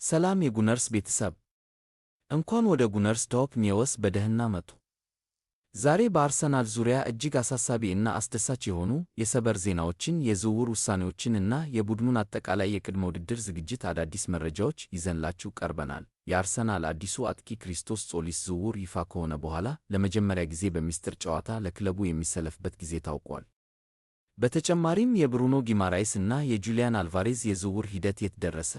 ሰላም የጉነርስ ቤተሰብ፣ እንኳን ወደ ጉነርስ ቶፕ ኒውስ በደህና መጡ። ዛሬ በአርሰናል ዙሪያ እጅግ አሳሳቢ እና አስደሳች የሆኑ የሰበር ዜናዎችን፣ የዝውውር ውሳኔዎችን እና የቡድኑን አጠቃላይ የቅድመ ውድድር ዝግጅት አዳዲስ መረጃዎች ይዘንላችሁ ቀርበናል። የአርሰናል አዲሱ አጥቂ ክሪስቶስ ጾሊስ ዝውውር ይፋ ከሆነ በኋላ ለመጀመሪያ ጊዜ በሚስጥር ጨዋታ ለክለቡ የሚሰለፍበት ጊዜ ታውቋል። በተጨማሪም የብሩኖ ጊማራይስ እና የጁሊያን አልቫሬዝ የዝውውር ሂደት የት ደረሰ?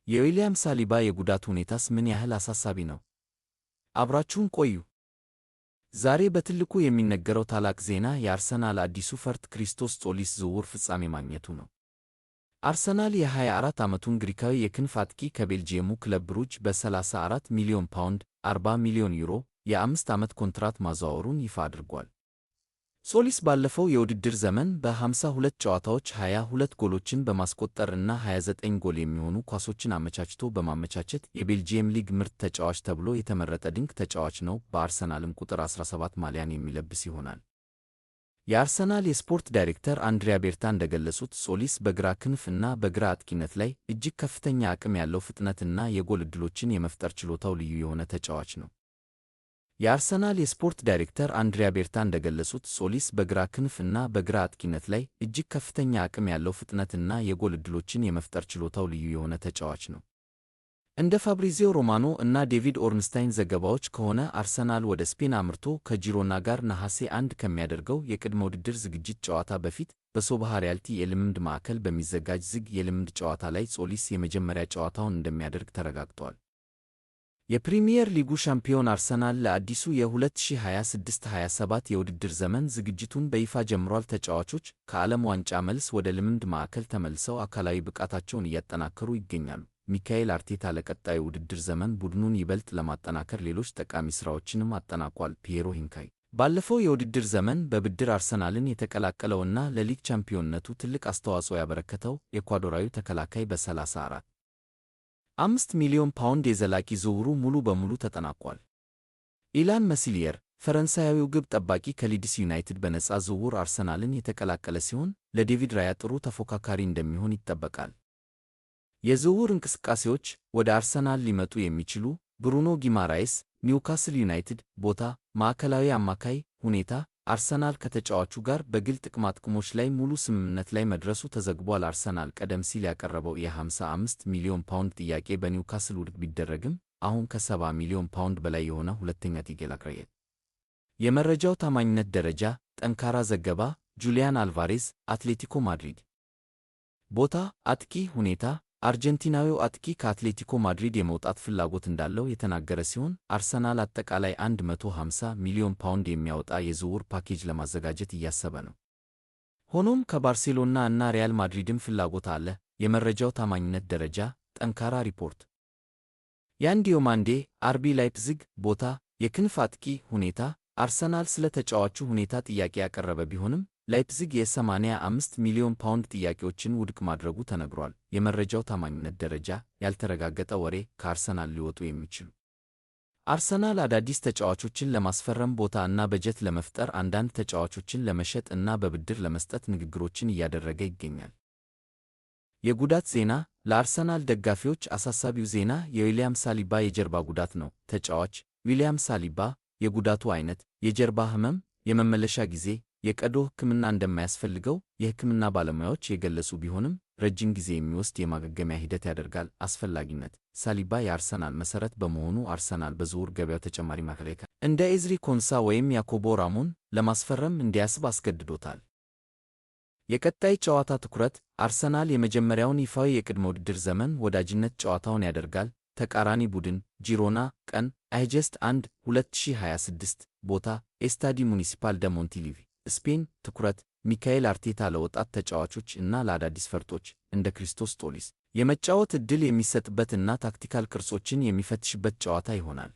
የዊሊያም ሳሊባ የጉዳት ሁኔታስ ምን ያህል አሳሳቢ ነው? አብራችሁን ቆዩ። ዛሬ በትልቁ የሚነገረው ታላቅ ዜና የአርሰናል አዲሱ ፈርጥ ክሪስቶስ ጾሊስ ዝውውር ፍጻሜ ማግኘቱ ነው። አርሰናል የ24 ዓመቱን ግሪካዊ የክንፍ አጥቂ ከቤልጂየሙ ክለብ ብሩጅ በ34 ሚሊዮን ፓውንድ (40 ሚሊዮን ዩሮ) የ5 ዓመት ኮንትራት ማዘዋወሩን ይፋ አድርጓል። ጾሊስ ባለፈው የውድድር ዘመን በ52 ጨዋታዎች 22 ጎሎችን በማስቆጠር እና 29 ጎል የሚሆኑ ኳሶችን አመቻችቶ በማመቻቸት የቤልጂየም ሊግ ምርጥ ተጫዋች ተብሎ የተመረጠ ድንቅ ተጫዋች ነው። በአርሰናልም ቁጥር 17 ማሊያን የሚለብስ ይሆናል። የአርሰናል የስፖርት ዳይሬክተር አንድሪያ ቤርታ እንደገለጹት ጾሊስ በግራ ክንፍ እና በግራ አጥቂነት ላይ እጅግ ከፍተኛ አቅም ያለው ፍጥነት እና የጎል ዕድሎችን የመፍጠር ችሎታው ልዩ የሆነ ተጫዋች ነው። የአርሰናል የስፖርት ዳይሬክተር አንድሪያ ቤርታ እንደገለጹት ጾሊስ በግራ ክንፍ እና በግራ አጥቂነት ላይ እጅግ ከፍተኛ አቅም ያለው ፍጥነት እና የጎል ዕድሎችን የመፍጠር ችሎታው ልዩ የሆነ ተጫዋች ነው። እንደ ፋብሪዚዮ ሮማኖ እና ዴቪድ ኦርንስታይን ዘገባዎች ከሆነ አርሰናል ወደ ስፔን አምርቶ ከጂሮና ጋር ነሐሴ 1 ከሚያደርገው የቅድመ ውድድር ዝግጅት ጨዋታ በፊት በሶባህ ሪያልቲ የልምምድ ማዕከል በሚዘጋጅ ዝግ የልምምድ ጨዋታ ላይ ጾሊስ የመጀመሪያ ጨዋታውን እንደሚያደርግ ተረጋግጧል። የፕሪሚየር ሊጉ ሻምፒዮን አርሰናል ለአዲሱ የ2026-27 የውድድር ዘመን ዝግጅቱን በይፋ ጀምሯል። ተጫዋቾች ከዓለም ዋንጫ መልስ ወደ ልምምድ ማዕከል ተመልሰው አካላዊ ብቃታቸውን እያጠናከሩ ይገኛሉ። ሚካኤል አርቴታ ለቀጣዩ ውድድር ዘመን ቡድኑን ይበልጥ ለማጠናከር ሌሎች ጠቃሚ ሥራዎችንም አጠናቋል። ፒየሮ ሂንካይ ባለፈው የውድድር ዘመን በብድር አርሰናልን የተቀላቀለውና ለሊግ ቻምፒዮንነቱ ትልቅ አስተዋጽኦ ያበረከተው ኤኳዶራዊው ተከላካይ በ34.5 ሚሊዮን ፓውንድ የዘላቂ ዝውውሩ ሙሉ በሙሉ ተጠናቋል። ኢላን መሲሊየር ፈረንሳያዊው ግብ ጠባቂ ከሊድስ ዩናይትድ በነፃ ዝውውር አርሰናልን የተቀላቀለ ሲሆን ለዴቪድ ራያ ጥሩ ተፎካካሪ እንደሚሆን ይጠበቃል። የዝውውር እንቅስቃሴዎች ወደ አርሰናል ሊመጡ የሚችሉ ብሩኖ ጊማራይስ ኒውካስል ዩናይትድ ቦታ ማዕከላዊ አማካይ ሁኔታ አርሰናል ከተጫዋቹ ጋር በግል ጥቅማጥቅሞች ላይ ሙሉ ስምምነት ላይ መድረሱ ተዘግቧል። አርሰናል ቀደም ሲል ያቀረበው የ55 ሚሊዮን ፓውንድ ጥያቄ በኒውካስል ውድቅ ቢደረግም አሁን ከ70 ሚሊዮን ፓውንድ በላይ የሆነ ሁለተኛ ጥያቄ አቀረበ። የመረጃው ታማኝነት ደረጃ ጠንካራ ዘገባ ጁሊያን አልቫሬዝ አትሌቲኮ ማድሪድ ቦታ አጥቂ ሁኔታ አርጀንቲናዊው አጥቂ ከአትሌቲኮ ማድሪድ የመውጣት ፍላጎት እንዳለው የተናገረ ሲሆን አርሰናል አጠቃላይ 150 ሚሊዮን ፓውንድ የሚያወጣ የዝውውር ፓኬጅ ለማዘጋጀት እያሰበ ነው። ሆኖም ከባርሴሎና እና ሪያል ማድሪድም ፍላጎት አለ። የመረጃው ታማኝነት ደረጃ ጠንካራ ሪፖርት ያን ዲዮማንዴ አርቢ ላይፕዚግ ቦታ የክንፍ አጥቂ ሁኔታ አርሰናል ስለ ተጫዋቹ ሁኔታ ጥያቄ ያቀረበ ቢሆንም ላይፕዚግ የ85 ሚሊዮን ፓውንድ ጥያቄዎችን ውድቅ ማድረጉ ተነግሯል። የመረጃው ታማኝነት ደረጃ ያልተረጋገጠ ወሬ ከአርሰናል ሊወጡ የሚችሉ አርሰናል አዳዲስ ተጫዋቾችን ለማስፈረም ቦታ እና በጀት ለመፍጠር አንዳንድ ተጫዋቾችን ለመሸጥ እና በብድር ለመስጠት ንግግሮችን እያደረገ ይገኛል። የጉዳት ዜና ለአርሰናል ደጋፊዎች አሳሳቢው ዜና የዊሊያም ሳሊባ የጀርባ ጉዳት ነው። ተጫዋች ዊሊያም ሳሊባ የጉዳቱ ዓይነት፣ የጀርባ ህመም፣ የመመለሻ ጊዜ የቀዶ ሕክምና እንደማያስፈልገው የሕክምና ባለሙያዎች የገለጹ ቢሆንም ረጅም ጊዜ የሚወስድ የማገገሚያ ሂደት ያደርጋል። አስፈላጊነት ሳሊባ የአርሰናል መሠረት በመሆኑ አርሰናል በዝውውር ገበያው ተጨማሪ ማዕከላዊ እንደ ኤዝሪ ኮንሳ ወይም ያኮቦ ራሞን ለማስፈረም እንዲያስብ አስገድዶታል። የቀጣይ ጨዋታ ትኩረት አርሰናል የመጀመሪያውን ይፋዊ የቅድመ ውድድር ዘመን ወዳጅነት ጨዋታውን ያደርጋል። ተቃራኒ ቡድን ጂሮና ቀን አገስት 1 2026 ቦታ ኤስታዲ ሙኒሲፓል ደ ሞንቲሊቪ ስፔን። ትኩረት ሚካኤል አርቴታ ለወጣት ተጫዋቾች እና ለአዳዲስ ፈርጦች እንደ ክሪስቶስ ጾሊስ የመጫወት ዕድል የሚሰጥበት እና ታክቲካል ቅርጾችን የሚፈትሽበት ጨዋታ ይሆናል።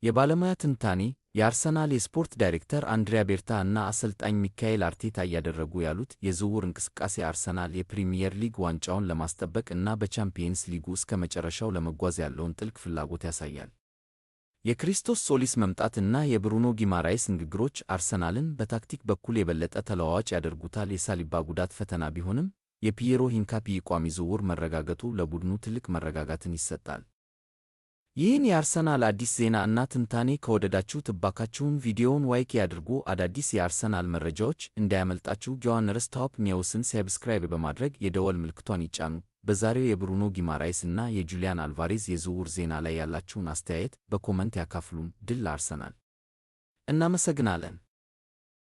የባለሙያ ትንታኔ የአርሰናል የስፖርት ዳይሬክተር አንድሪያ ቤርታ እና አሰልጣኝ ሚካኤል አርቴታ እያደረጉ ያሉት የዝውውር እንቅስቃሴ አርሰናል የፕሪሚየር ሊግ ዋንጫውን ለማስጠበቅ እና በቻምፒየንስ ሊጉ እስከ መጨረሻው ለመጓዝ ያለውን ጥልቅ ፍላጎት ያሳያል። የክሪስቶስ ጾሊስ መምጣት እና የብሩኖ ጊማራይስ ንግግሮች አርሰናልን በታክቲክ በኩል የበለጠ ተለዋዋጭ ያደርጉታል። የሳሊባ ጉዳት ፈተና ቢሆንም የፒየሮ ሂንካፒ ቋሚ ዝውውር መረጋገጡ ለቡድኑ ትልቅ መረጋጋትን ይሰጣል። ይህን የአርሰናል አዲስ ዜና እና ትንታኔ ከወደዳችሁት እባካችሁን ቪዲዮውን ላይክ ያድርጉ። አዳዲስ የአርሰናል መረጃዎች እንዳያመልጣችሁ ጆዋንነርስ ታፕ ኒውስን ሰብስክራይብ በማድረግ የደወል ምልክቷን ይጫኑ። በዛሬው የብሩኖ ጊማራይስ እና የጁሊያን አልቫሬዝ የዝውውር ዜና ላይ ያላችሁን አስተያየት በኮመንት ያካፍሉን። ድል ለአርሰናል! እናመሰግናለን።